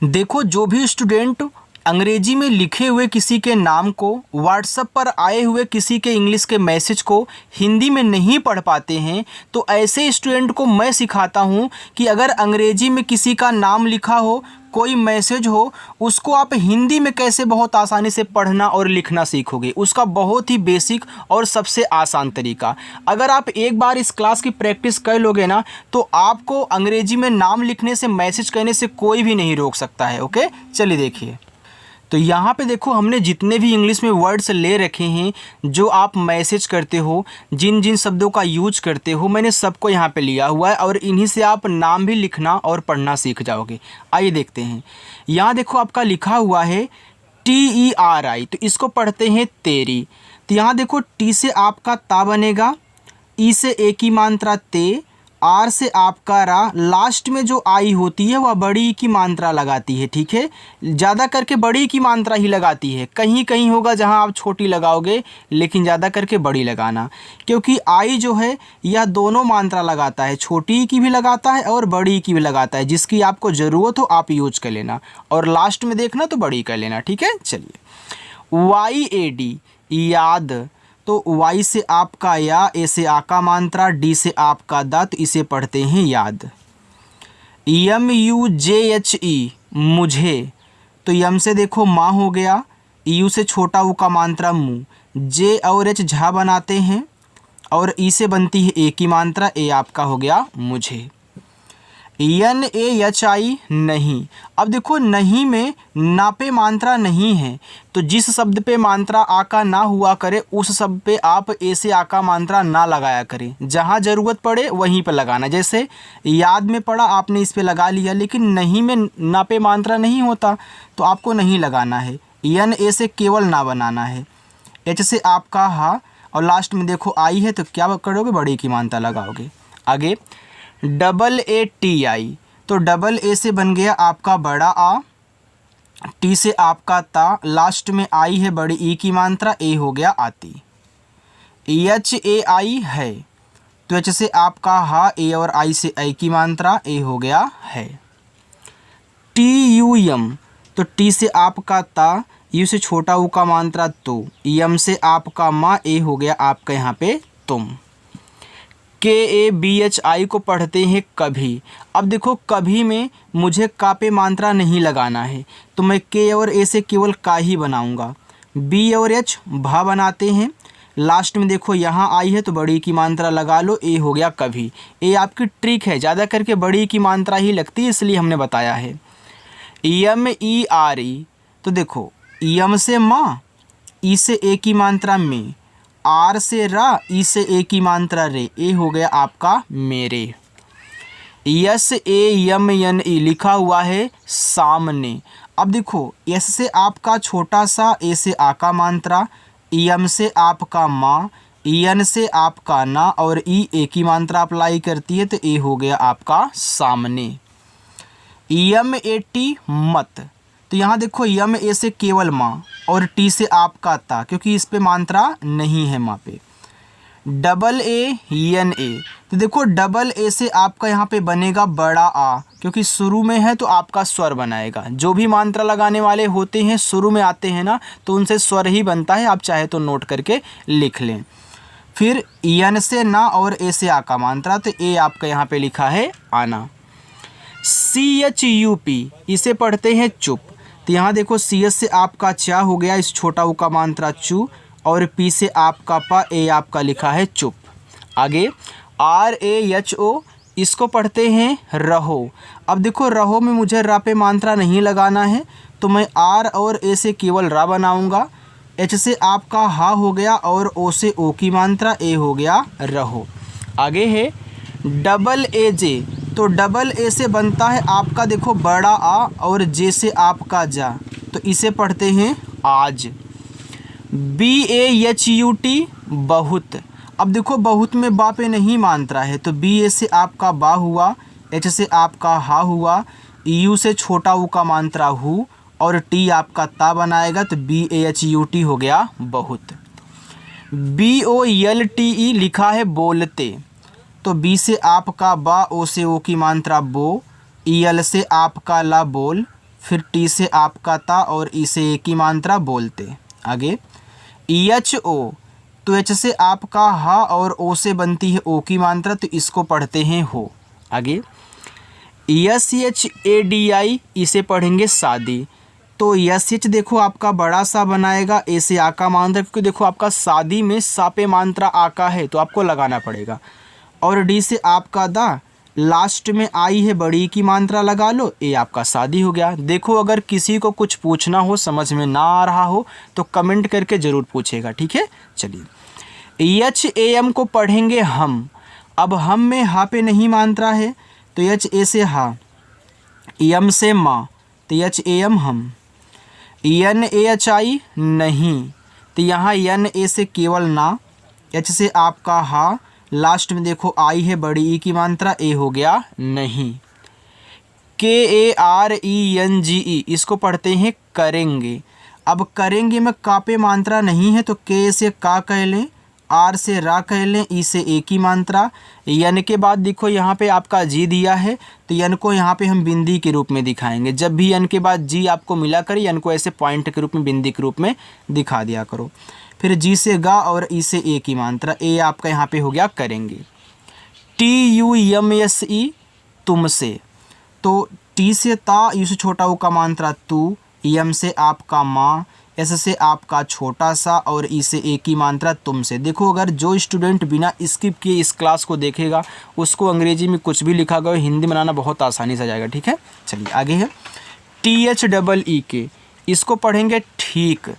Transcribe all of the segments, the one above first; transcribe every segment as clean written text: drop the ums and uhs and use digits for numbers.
देखो, जो भी स्टूडेंट अंग्रेजी में लिखे हुए किसी के नाम को, व्हाट्सएप पर आए हुए किसी के इंग्लिश के मैसेज को हिंदी में नहीं पढ़ पाते हैं, तो ऐसे स्टूडेंट को मैं सिखाता हूं कि अगर अंग्रेजी में किसी का नाम लिखा हो, कोई मैसेज हो, उसको आप हिंदी में कैसे बहुत आसानी से पढ़ना और लिखना सीखोगे। उसका बहुत ही बेसिक और सबसे आसान तरीका, अगर आप एक बार इस क्लास की प्रैक्टिस कर लोगे ना, तो आपको अंग्रेजी में नाम लिखने से, मैसेज करने से कोई भी नहीं रोक सकता है। ओके, चलिए देखिए। तो यहाँ पे देखो, हमने जितने भी इंग्लिश में वर्ड्स ले रखे हैं, जो आप मैसेज करते हो, जिन जिन शब्दों का यूज करते हो, मैंने सबको यहाँ पे लिया हुआ है और इन्हीं से आप नाम भी लिखना और पढ़ना सीख जाओगे। आइए देखते हैं। यहाँ देखो, आपका लिखा हुआ है TERI, तो इसको पढ़ते हैं तेरी। तो यहाँ देखो, टी से आपका ता बनेगा, ई से एक ही मात्रा ते, आर से आपका रा, लास्ट में जो आई होती है वह बड़ी की मात्रा लगाती है। ठीक है, ज़्यादा करके बड़ी की मात्रा ही लगाती है। कहीं कहीं होगा जहां आप छोटी लगाओगे, लेकिन ज़्यादा करके बड़ी लगाना, क्योंकि आई जो है यह दोनों मात्रा लगाता है, छोटी की भी लगाता है और बड़ी की भी लगाता है। जिसकी आपको ज़रूरत हो आप यूज कर लेना, और लास्ट में देखना तो बड़ी कर लेना। ठीक है, चलिए। YAD, याद, तो वाई से आपका या, ए से आका मात्रा, डी से आपका दा, तो इसे पढ़ते हैं याद। MUJHE, मुझे, तो यम से देखो माँ हो गया, यू से छोटा ऊ का मात्रा मु, जे और एच झा बनाते हैं, और ई से बनती है ए की मात्रा, ए आपका हो गया मुझे। NAHI, नहीं। अब देखो, नहीं में ना पे मात्रा नहीं है, तो जिस शब्द पे मात्रा आका ना हुआ करे उस शब्द पे आप ए से आका मात्रा ना लगाया करें। जहाँ ज़रूरत पड़े वहीं पर लगाना। जैसे याद में पड़ा, आपने इस पे लगा लिया, लेकिन नहीं में ना पे मात्रा नहीं होता तो आपको नहीं लगाना है। NA से केवल ना बनाना है, H से आपका हा, और लास्ट में देखो आई है, तो क्या करोगे, बड़ी की मात्रा लगाओगे। आगे AATI, तो डबल ए से बन गया आपका बड़ा आ, टी से आपका ता, लास्ट में आई है बड़ी ई की मात्रा, ए हो गया आती। HAI है, तो एच से आपका हा, ए और आई से आई की मात्रा, ए हो गया है। TUM, तो टी से आपका ता, यू से छोटा ऊ का मात्रा तो, यम से आपका माँ, ए हो गया आपका यहाँ पे तुम। KABHI को पढ़ते हैं कभी। अब देखो, कभी में मुझे का पे मात्रा नहीं लगाना है, तो मैं के और ए से केवल का ही बनाऊंगा। बी और एच भा बनाते हैं, लास्ट में देखो यहाँ आई है तो बड़ी की मात्रा लगा लो, ए हो गया कभी। ए आपकी ट्रिक है, ज़्यादा करके बड़ी की मात्रा ही लगती है, इसलिए हमने बताया है। MERE, तो देखो यम से माँ, ई से ए की मात्रा में, आर से रा, ई से ए की मात्रा रे, ए हो गया आपका मेरे। SAMNE, लिखा हुआ है सामने। अब देखो, एस से आपका छोटा सा, ए से आका मात्रा, एम से आपका माँ, एन से आपका ना, और ई ए की मात्रा अप्लाई करती है, तो ए हो गया आपका सामने। MAT, मत, तो यहाँ देखो यम ए से केवल माँ, और टी से आपका ता, क्योंकि इस पे मात्रा नहीं है माँ पे। AANA, तो देखो डबल ए से आपका यहाँ पे बनेगा बड़ा आ, क्योंकि शुरू में है तो आपका स्वर बनाएगा। जो भी मात्रा लगाने वाले होते हैं शुरू में आते हैं ना, तो उनसे स्वर ही बनता है, आप चाहे तो नोट करके लिख लें। फिर एन से ना और ए से आ का मात्रा, तो ए आपका यहाँ पे लिखा है आना। CHUP, इसे पढ़ते हैं चुप, तो यहाँ देखो CS से आपका चा हो गया, इस छोटा ऊ का मात्रा चू, और P से आपका पा, ए आपका लिखा है चुप। आगे RAHO, इसको पढ़ते हैं रहो। अब देखो, रहो में मुझे रा पे मात्रा नहीं लगाना है, तो मैं आर और ए से केवल रा बनाऊंगा। H से आपका हा हो गया, और ओ से ओ की मात्रा, ए हो गया रहो। आगे है AAJ, तो डबल ए से बनता है आपका देखो बड़ा आ, और जे से आपका जा, तो इसे पढ़ते हैं आज। BAHUT, बहुत। अब देखो, बहुत में बा पे नहीं मात्रा है, तो BA से आपका बा हुआ, H से आपका हा हुआ, यू से छोटा ऊ का मात्रा हु, और टी आपका ता बनाएगा, तो BAHUT हो गया बहुत। BOLTE, लिखा है बोलते, तो बी से आपका बा, ओ से ओ की मात्रा बो, EL से आपका ला बोल, फिर टी से आपका ता और ई से ए की मात्रा बोलते। आगे एच ओ, तो एच से आपका हा और ओ से बनती है ओ की मात्रा, तो इसको पढ़ते हैं हो। आगे S H A D I, इसे पढ़ेंगे शादी। तो एस एच देखो आपका बड़ा सा बनाएगा, ए से आ का मात्रा, क्योंकि देखो आपका शादी में सा पे मात्रा आ का है तो आपको लगाना पड़ेगा। और डी से आपका दा, लास्ट में आई है बड़ी की मात्रा लगा लो, ए आपका शादी हो गया। देखो अगर किसी को कुछ पूछना हो, समझ में ना आ रहा हो तो कमेंट करके ज़रूर पूछेगा, ठीक है। चलिए एच ए एम को पढ़ेंगे हम। अब हम में हा पे नहीं मात्रा है तो एच ए से हा, एम से माँ, तो एच ए एम हम। एन ए एच आई नहीं, तो यहाँ एन ए से केवल ना, एच से आपका हा, लास्ट में देखो आई है बड़ी ई की मात्रा, ए हो गया नहीं। के A R E N G ई, इसको पढ़ते हैं करेंगे। अब करेंगे में का पे मात्रा नहीं है तो के से का कह लें, आर से रा कह लें, ई से ए की मात्रा। यन के बाद देखो यहाँ पे आपका जी दिया है तो यन को यहाँ पे हम बिंदी के रूप में दिखाएंगे। जब भी यन के बाद जी आपको मिला करे, यन को ऐसे पॉइंट के रूप में, बिंदी के रूप में दिखा दिया करो। फिर जी से गा और ई से ए की मात्रा, ए आपका यहाँ पे हो गया करेंगे। T U M S E, तुमसे। तो टी से ता, यू से छोटा ऊ का मात्रा तू, एम से आपका माँ, एस से आपका छोटा सा और ई से ए की मात्रा तुमसे। देखो अगर जो स्टूडेंट बिना स्किप किए इस क्लास को देखेगा उसको अंग्रेजी में कुछ भी लिखा गया हिंदी बनाना बहुत आसानी से आ जाएगा, ठीक है। चलिए आगे है टी एच डबल ई के, इसको पढ़ेंगे ठीक।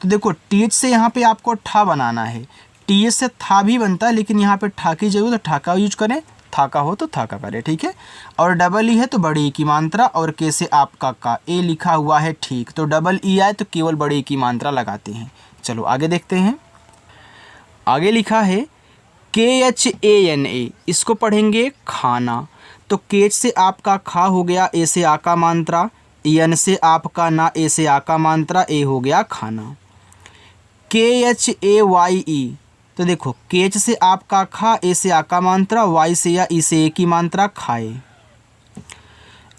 तो देखो टी एच से यहाँ पे आपको ठा बनाना है, टी एच से था भी बनता है लेकिन यहाँ पे ठा की जरूरत, तो ठा का यूज करें, था का हो तो था का करें, ठीक है। और डबल ई है तो बड़ी ई की मात्रा, और के से आपका का, ए लिखा हुआ है ठीक, तो डबल ई आए तो केवल बड़ी ई की मात्रा लगाते हैं। चलो आगे देखते हैं। आगे लिखा है के एच ए एन ए, इसको पढ़ेंगे खाना। तो के एच से आपका खा हो गया, ए से आ का मात्रा, एन से आपका ना, ए से आ का मात्रा, ए हो गया खाना। के एच ए वाई ई, तो देखो के एच से आपका खा, ए से आ का मात्रा, वाई से या ई से ए की मात्रा खाए।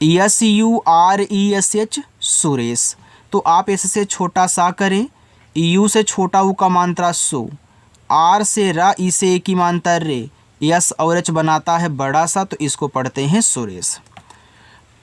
S U R E S H Suresh, तो आप एस से छोटा सा करें, यू से छोटा ऊ का मात्रा सो, आर से रा, ई से ए की मात्रा रे, यस और एच बनाता है बड़ा सा, तो इसको पढ़ते हैं Suresh.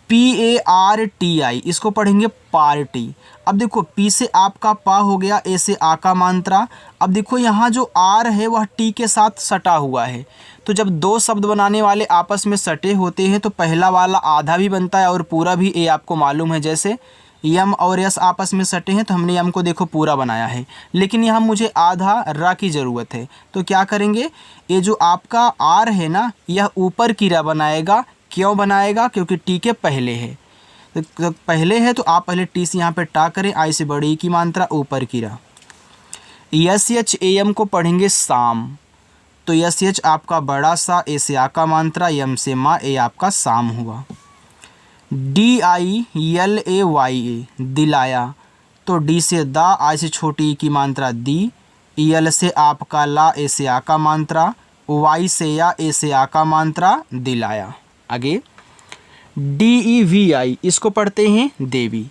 P A R T I, इसको पढ़ेंगे पार्टी। अब देखो पी से आपका पा हो गया, ए से आ का मात्रा। अब देखो यहाँ जो आर है वह टी के साथ सटा हुआ है, तो जब दो शब्द बनाने वाले आपस में सटे होते हैं तो पहला वाला आधा भी बनता है और पूरा भी, ए आपको मालूम है। जैसे यम और यस आपस में सटे हैं तो हमने यम को देखो पूरा बनाया है, लेकिन यहाँ मुझे आधा रा की ज़रूरत है, तो क्या करेंगे, ये जो आपका आर है ना यह ऊपर की रा बनाएगा। क्यों बनाएगा, क्योंकि टी के पहले है, तो पहले है तो आप पहले टी से यहाँ पे टा करें, आई से बड़ी की मात्रा, ऊपर की रा। एस एच ए एम को पढ़ेंगे शाम। तो एस एच आपका बड़ा सा, ए से आ का मात्रा, एम से माँ, ए आपका शाम हुआ। D I L A Y A, दिलाया। तो डी से दा, आई से छोटी की मात्रा दी, एल से आपका ला, ए से आ का मात्रा, वाई से या, ए से आ का मात्रा, दिलाया। आगे डी ई वी आई, इसको पढ़ते हैं देवी।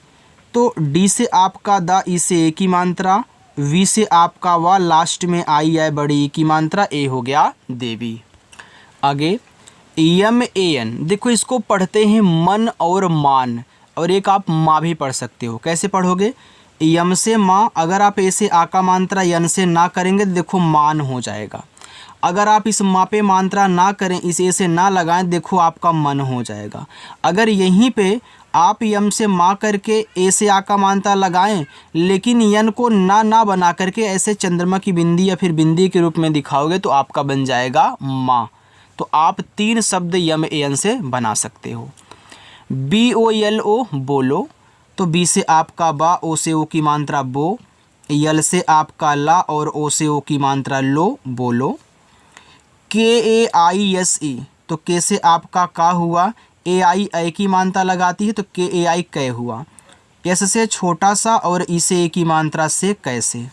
तो डी से आपका दा, ई से ए की मात्रा, वी से आपका वा, लास्ट में आई है बड़ी ई की मात्रा, ए हो गया देवी। आगे एम ए एन, देखो इसको पढ़ते हैं मन और मान, और एक आप माँ भी पढ़ सकते हो। कैसे पढ़ोगे, यम से माँ, अगर आप ए से आ का मात्रा यन से ना करेंगे तो देखो मान हो जाएगा। अगर आप इस माँ पे मात्रा ना करें, इस ए से ना लगाएं, देखो आपका मन हो जाएगा। अगर यहीं पे आप यम से माँ करके ए से आ का मात्रा लगाएं, लेकिन यन को ना बना करके ऐसे चंद्रमा की बिंदी या फिर बिंदी के रूप में दिखाओगे तो आपका बन जाएगा माँ। तो आप 3 शब्द यम ए एन से बना सकते हो। बी ओ एल ओ, बोलो। तो बी से आपका बा, ओ से ओ की मात्रा बो, यल से आपका ला और ओ से ओ की मात्रा लो, बोलो। के ए आई एस ई, तो के से आपका का हुआ, ए आई ए की मात्रा लगाती है तो के ए आई कै हुआ। एस से छोटा सा और ई से ए की मात्रा से कैसे।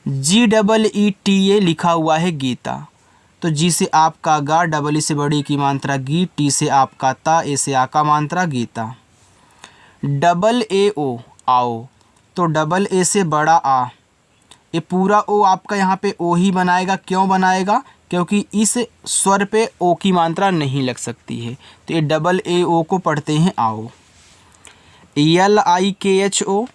जी डबल ई टी ए लिखा हुआ है गीता। तो जी से आपका गा, डबल ई से बड़ी की मात्रा गी, टी से आपका ता, ए से आ का मात्रा गीता। डबल ए ओ आओ, तो डबल ए से बड़ा आ, ये पूरा ओ आपका यहाँ पे ओ ही बनाएगा। क्यों बनाएगा? क्योंकि इस स्वर पे ओ की मात्रा नहीं लग सकती है, तो ये डबल ए ओ को पढ़ते हैं आओ। यल आई के एच ओ,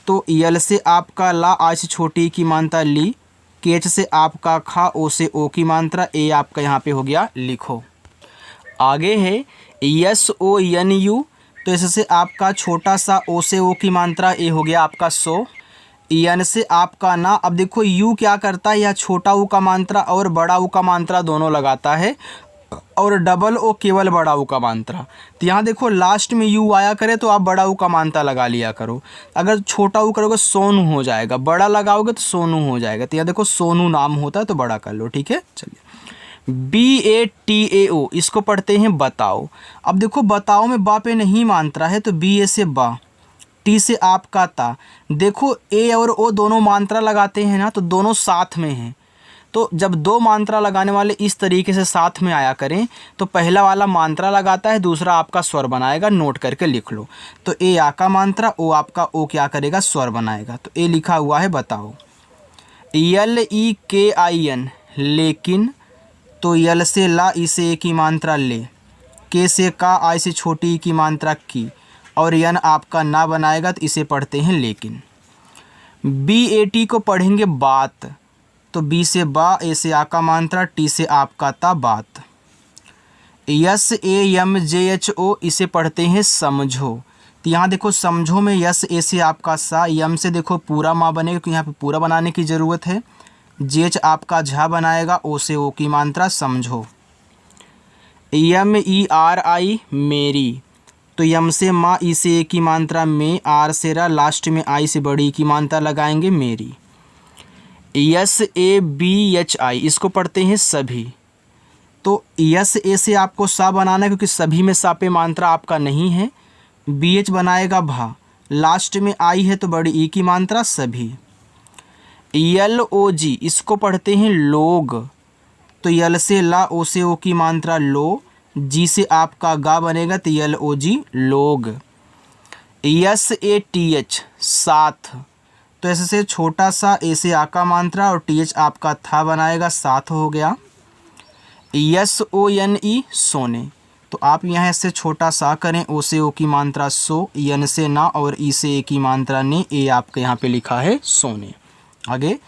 तो यल से आपका ला, आई से छोटी की मात्रा ली, के एच से आपका खा, ओ से ओ की मात्रा, ए आपका यहाँ पे हो गया लिखो। आगे है यस ओ एन यू, तो इससे आपका छोटा सा ओ से ओ की मात्रा, ए हो गया आपका सो। एन से आपका ना, अब देखो यू क्या करता है, यह छोटा ऊ का मात्रा और बड़ा ऊ का मात्रा दोनों लगाता है, और डबल ओ केवल बड़ा ऊ का मात्रा। तो यहाँ देखो लास्ट में यू आया करे तो आप बड़ा ऊ का मात्रा लगा लिया करो। अगर छोटा ऊ करोगे सोनू हो जाएगा, बड़ा लगाओगे तो सोनू हो जाएगा। तो यहाँ देखो सोनू नाम होता है तो बड़ा कर लो, ठीक है। चलिए BATAO, इसको पढ़ते हैं बताओ। अब देखो बताओ में बा पे नहीं मात्रा है, तो BA से बा, टी से आपका ता। देखो ए और ओ दोनों मात्रा लगाते हैं ना, तो दोनों साथ में हैं। तो जब दो मात्रा लगाने वाले इस तरीके से साथ में आया करें, तो पहला वाला मात्रा लगाता है, दूसरा आपका स्वर बनाएगा। नोट करके लिख लो। तो ए आ का मात्रा, ओ आपका ओ क्या करेगा, स्वर बनाएगा। तो ए लिखा हुआ है बताओ। LEKIN लेकिन, तो यल से ला, ई से ए की मात्रा ले, के से का, आई से छोटी की मात्रा की, और यन आपका ना बनाएगा, तो इसे पढ़ते हैं लेकिन। BAT को पढ़ेंगे बात, तो बी से बा, ए से आ का मात्रा, टी से आपका ता बात। SAMJHO, इसे पढ़ते हैं समझो। तो यहाँ देखो समझो में यस ए से आपका सा, यम से देखो पूरा माँ बनेगा क्योंकि यहाँ पे पूरा बनाने की ज़रूरत है। जेच आपका झा बनाएगा, ओ से ओ की मात्रा समझो। MERI मेरी, तो यम से माँ, ई से ए की मात्रा में, आर से रा, लास्ट में आई से बड़ी की मात्रा लगाएंगे मेरी। SABHI, इसको पढ़ते हैं सभी। तो यस ए से आपको सा बनाना है क्योंकि सभी में सा पे मात्रा आपका नहीं है। BH बनाएगा भा, लास्ट में आई है तो बड़ी ई की मात्रा सभी। LOG, इसको पढ़ते हैं लोग, तो यल से ला, ओ से ओ की मात्रा लो, जी से आपका गा बनेगा, तो LOG लोग। SATH साथ, तो ऐसे से छोटा सा, ए से आ का मात्रा और TH आपका था बनाएगा, साथ हो गया। SONE सोने, तो आप यहाँ ऐसे छोटा सा करें, ओ से ओ की मात्रा सो, यन से ना और ई से ए की मात्रा ने, ए आपके यहाँ पे लिखा है सोने। आगे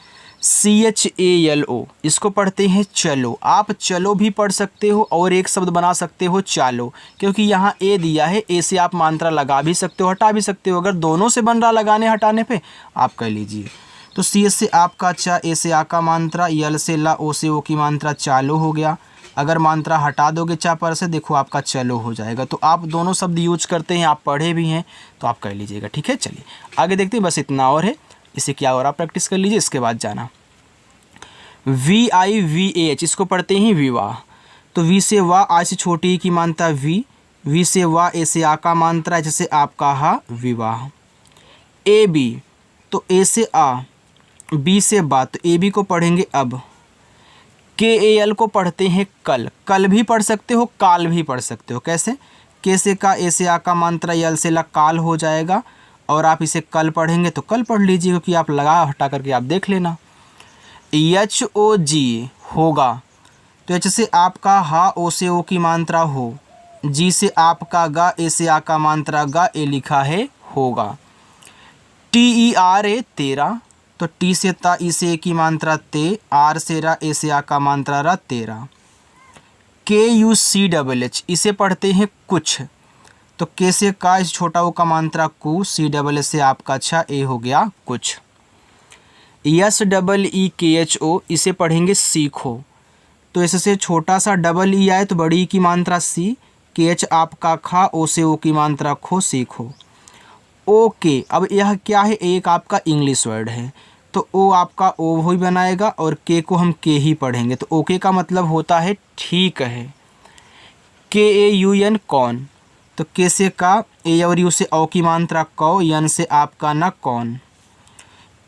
CHALO, इसको पढ़ते हैं चलो। आप चलो भी पढ़ सकते हो और एक शब्द बना सकते हो चालो, क्योंकि यहाँ ए दिया है, ए से आप मात्रा लगा भी सकते हो, हटा भी सकते हो। अगर दोनों से बन रहा लगाने हटाने पे, आप कर लीजिए। तो CH से आपका चा, ए से आ का मात्रा, यल से ला, ओ से ओ की मात्रा चालो हो गया। अगर मात्रा हटा दोगे चा पर से, देखो आपका चलो हो जाएगा। तो आप दोनों शब्द यूज करते हैं, आप पढ़े भी हैं, तो आप कर लीजिएगा, ठीक है। चलिए आगे देखते हैं, बस इतना और है। इसे क्या और आप प्रैक्टिस कर लीजिए, इसके बाद जाना। VIVAH, इसको पढ़ते हैं विवाह, तो वी से वाह, आई से छोटी की मात्रा वी से वाह, ए से आ का मात्रा, जैसे आपका हा विवाह। AB, तो ए से आ, बी से बा, तो AB को पढ़ेंगे अब। KAL को पढ़ते हैं कल, कल भी पढ़ सकते हो, काल भी पढ़ सकते हो। कैसे? के से का, ए से आ का मात्रा, यल से ला, काल हो जाएगा, और आप इसे कल पढ़ेंगे तो कल पढ़ लीजिए, क्योंकि आप लगा हटा करके आप देख लेना। HOG होगा, तो एच से आपका हा, ओ से ओ की मात्रा हो, जी से आपका गा, ए से आ का मात्रा गा, ए लिखा है होगा। TERA तेरा, तो टी से ता, ई से ए की मात्रा ते, आर से रा, ए से आ का मात्रा रा, तेरा। KUCHH, इसे पढ़ते हैं कुछ, तो के से का, इस छोटा ओ का मात्रा कु, CHH से आपका अच्छा, ए हो गया कुछ। SEEKHO, इसे पढ़ेंगे सीखो, तो इससे छोटा सा डबल ई आए तो बड़ी ई की मात्रा सी, KH आपका खा, ओ से ओ की मात्रा खो, सीखो। ओके, अब यह क्या है, एक आपका इंग्लिश वर्ड है, तो ओ आपका ओ ही बनाएगा, और के को हम के ही पढ़ेंगे। तो ओके का मतलब होता है ठीक है। KAUN कौन, तो के से का, ए और यू से ओ की मात्रा कौ, यन से आपका ना कौन।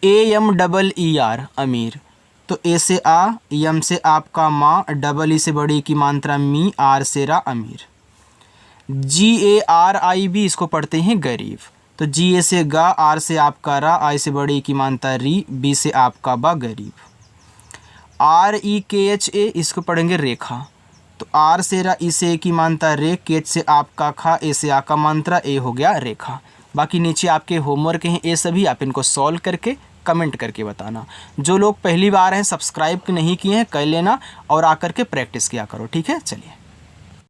AMEER अमीर, तो ए से आ, यम से आपका माँ, डबल ई से बड़ी की मात्रा मी, आर से रा अमीर। GARIB इसको पढ़ते हैं गरीब। तो GA से गा, R से आपका रा, I से बड़ी की मानता री, B से आपका बा गरीब। REKHA इसको पढ़ेंगे रेखा। तो R से रा, E से की मानता रे, केच से आपका खा, ए से आका मंत्रा, ए हो गया रेखा। बाकी नीचे आपके होमवर्क हैं ये सभी, आप इनको सॉल्व करके कमेंट करके बताना। जो लोग पहली बार हैं सब्सक्राइब नहीं किए हैं कर लेना और आकर के प्रैक्टिस किया करो। ठीक है, चलिए।